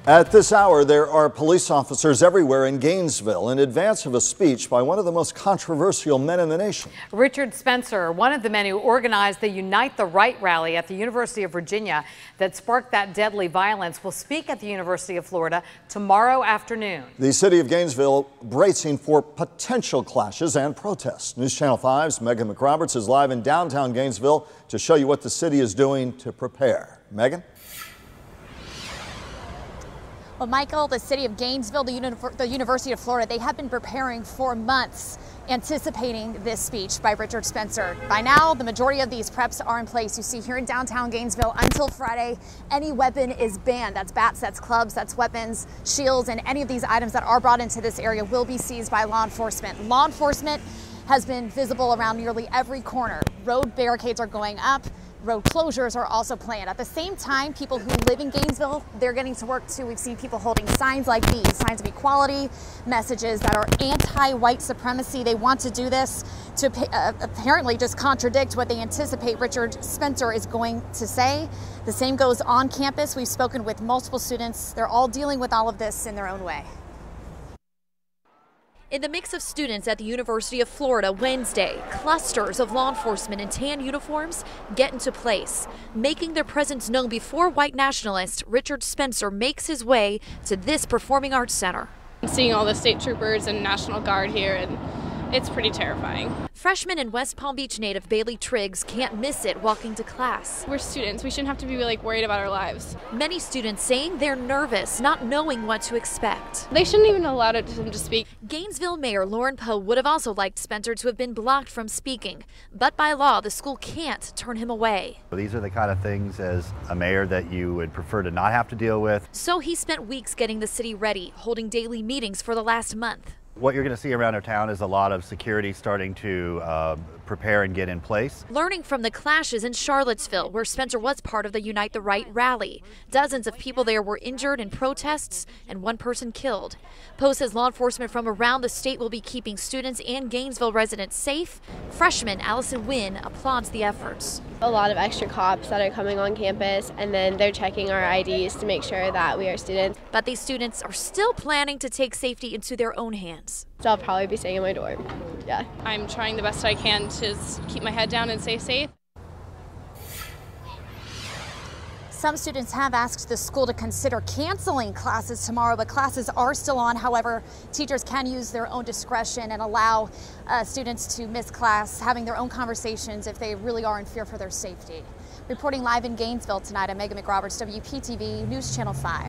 At this hour, there are police officers everywhere in Gainesville in advance of a speech by one of the most controversial men in the nation. Richard Spencer, one of the men who organized the Unite the Right rally at the University of Virginia that sparked that deadly violence, will speak at the University of Florida tomorrow afternoon. The city of Gainesville bracing for potential clashes and protests. News Channel 5's Megan McRoberts is live in downtown Gainesville to show you what the city is doing to prepare. Megan? Well, Michael, the city of Gainesville, the University of Florida, they have been preparing for months, anticipating this speech by Richard Spencer. By now, the majority of these preps are in place. You see here in downtown Gainesville, until Friday, any weapon is banned. That's bats, that's clubs, that's weapons, shields, and any of these items that are brought into this area will be seized by law enforcement. Law enforcement has been visible around nearly every corner. Road barricades are going up. Road closures are also planned. At the same time, people who live in Gainesville, they're getting to work too. We've seen people holding signs like these, signs of equality, messages that are anti-white supremacy. They want to do this to apparently just contradict what they anticipate Richard Spencer is going to say. The same goes on campus. We've spoken with multiple students. They're all dealing with all of this in their own way. In the mix of students at the University of Florida Wednesday, clusters of law enforcement in tan uniforms get into place, making their presence known before white nationalist Richard Spencer makes his way to this performing arts center. Seeing all the state troopers and National Guard here, and it's pretty terrifying. Freshman and West Palm Beach native Bailey Triggs can't miss it walking to class. We're students. We shouldn't have to be worried about our lives. Many students saying they're nervous, not knowing what to expect. They shouldn't even allow them to speak. Gainesville Mayor Lauren Poe would have also liked Spencer to have been blocked from speaking, but by law, the school can't turn him away. These are the kind of things as a mayor that you would prefer to not have to deal with. So he spent weeks getting the city ready, holding daily meetings for the last month. What you're going to see around our town is a lot of security starting to prepare and get in place. Learning from the clashes in Charlottesville, where Spencer was part of the Unite the Right rally. Dozens of people there were injured in protests and one person killed. Poe says law enforcement from around the state will be keeping students and Gainesville residents safe. Freshman Allison Wynn applauds the efforts. A lot of extra cops that are coming on campus, and then they're checking our IDs to make sure that we are students. But these students are still planning to take safety into their own hands. So I'll probably be staying in my dorm. Yeah. I'm trying the best I can to keep my head down and stay safe. Some students have asked the school to consider canceling classes tomorrow, but classes are still on. However, teachers can use their own discretion and allow students to miss class, having their own conversations if they really are in fear for their safety. Reporting live in Gainesville tonight, I'm Megan McRoberts, WPTV News Channel 5.